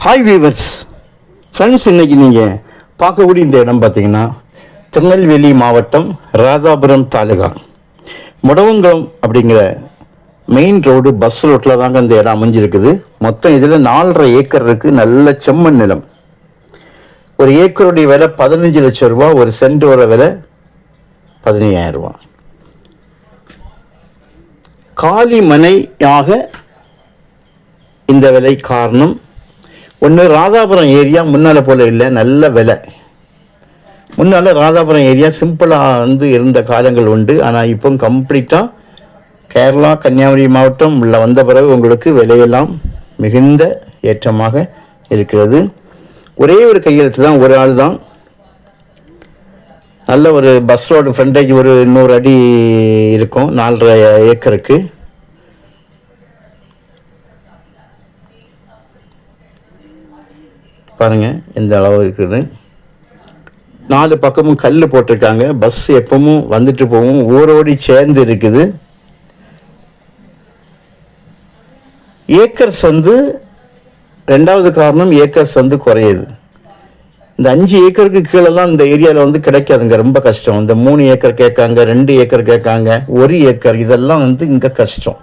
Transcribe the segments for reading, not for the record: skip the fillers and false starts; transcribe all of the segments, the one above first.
Hi viewers friends, இன்றைக்கி நீங்கள் பார்க்கக்கூடிய இந்த இடம் பார்த்திங்கன்னா திருநெல்வேலி மாவட்டம் ராதாபுரம் தாலுகா முடவங்குளம் அப்படிங்கிற மெயின் ரோடு பஸ் ரோட்டில் தாங்க இந்த இடம் அமைஞ்சிருக்குது. மொத்தம் இதில் 4.5 ஏக்கர் இருக்குது. நல்ல செம்மண் நிலம். ஒரு ஏக்கருடைய விலை 15 லட்சம் ரூபா. ஒரு சென்டோட விலை 15,000 ரூபா. காலி மனையாக இந்த விலை காரணம் ஒன்று, ராதாபுரம் ஏரியா முன்னால் போல் இல்லை, நல்ல விலை. முன்னால் ராதாபுரம் ஏரியா சிம்பிளாக இருந்த காலங்கள் உண்டு. ஆனால் இப்போ கம்ப்ளீட்டாக கேரளா கன்னியாகுமரி மாவட்டம் உள்ள வந்த பிறகு உங்களுக்கு விலையெல்லாம் மிகுந்த ஏற்றமாக இருக்கிறது. ஒரே ஒரு கையெழுத்து தான், ஒரு ஆள் தான். நல்ல ஒரு பஸ் ரோடு ஃப்ரண்டேஜ் ஒரு 100 அடி இருக்கும். 4.5 ஏக்கருக்கு. பாருங்கள் எந்த அளவு இருக்குது. 4 பக்கமும் கல் போட்டிருக்காங்க. பஸ் எப்பவும் வந்துட்டு போகும். ஊரோடி சேர்ந்து இருக்குது. ஏக்கர்ஸ் ரெண்டாவது காரணம், ஏக்கர்ஸ் குறையுது. இந்த 5 ஏக்கருக்கு கீழெல்லாம் இந்த ஏரியாவில் கிடைக்காதுங்க, ரொம்ப கஷ்டம். இந்த 3 ஏக்கர் கேட்காங்க, 2 ஏக்கர் கேட்காங்க, 1 ஏக்கர், இதெல்லாம் இங்கே கஷ்டம்.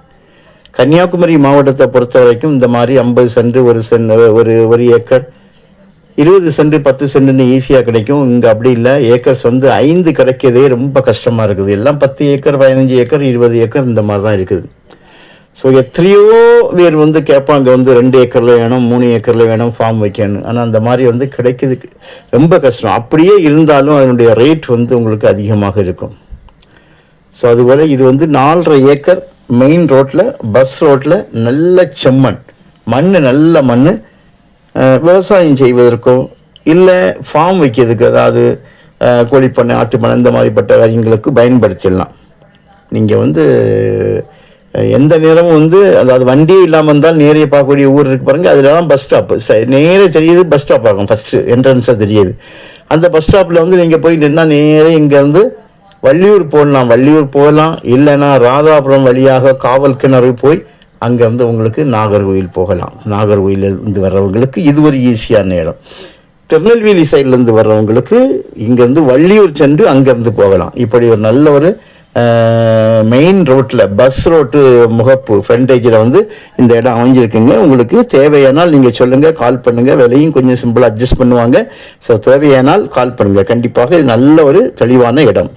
கன்னியாகுமரி மாவட்டத்தை பொறுத்த வரைக்கும் இந்த மாதிரி 50 சென்ட், ஒரு ஏக்கர், 20 சென்ட், 10 சென்ட்னு ஈஸியாக கிடைக்கும். இங்கே அப்படி இல்லை. ஏக்கர்ஸ் 5 கிடைக்கிறதே ரொம்ப கஷ்டமாக இருக்குது. எல்லாம் 10 ஏக்கர், 15 ஏக்கர், 20 ஏக்கர் இந்த மாதிரி தான் இருக்குது. ஸோ எத்தனையோ பேர் கேட்பாங்க 2 ஏக்கரில் வேணும், 3 ஏக்கரில் வேணும், ஃபார்ம் வைக்கணும். ஆனால் அந்த மாதிரி கிடைக்குது ரொம்ப கஷ்டம். அப்படியே இருந்தாலும் அதனுடைய ரேட் உங்களுக்கு அதிகமாக இருக்கும். ஸோ அதுபோல் இது 4.5 ஏக்கர் மெயின் ரோட்டில், பஸ் ரோட்டில், நல்ல செம்மண் மண், நல்ல மண். விவசாயம் செய்வதற்கோ இல்லை ஃபார்ம் வைக்கிறதுக்கு, அதாவது கோழிப்பண்ணை, ஆட்டுப்பண்ணை, இந்த மாதிரிப்பட்ட காரியங்களுக்கு பயன்படுத்திடலாம். நீங்கள் எந்த நேரமும் அதாவது வண்டியே இல்லாமல் இருந்தால் நேரே பார்க்கக்கூடிய ஊர் இருக்கு பாருங்கள். அதில் தான் பஸ் ஸ்டாப்பு நேரே தெரியுது. பஸ் ஸ்டாப் ஆகும், ஃபஸ்ட்டு என்ட்ரன்ஸாக தெரியுது. அந்த பஸ் ஸ்டாப்பில் நீங்கள் போய் நின்னால் நேரே இங்கேருந்து வள்ளியூர் போடலாம். வள்ளியூர் போகலாம். இல்லைன்னா ராதாபுரம் வழியாக காவல் கிணறு போய் அங்கே உங்களுக்கு நாகர்கோவில் போகலாம். நாகர்கோவிலேருந்து வர்றவங்களுக்கு இது ஒரு ஈஸியான இடம். திருநெல்வேலி சைட்லேருந்து வர்றவங்களுக்கு இங்கேருந்து வள்ளியூர் சென்று அங்கேருந்து போகலாம். இப்படி ஒரு நல்ல ஒரு மெயின் ரோட்டில், பஸ் ரோட்டு முகப்பு ஃப்ரண்டேஜில் இந்த இடம் அமைஞ்சிருக்குங்க. உங்களுக்கு தேவையானால் நீங்கள் சொல்லுங்கள், கால் பண்ணுங்கள். விலையும் கொஞ்சம் சிம்பிளாக அட்ஜஸ்ட் பண்ணுவாங்க. ஸோ தேவையானால் கால் பண்ணுங்கள். கண்டிப்பாக இது நல்ல ஒரு தெளிவான இடம்.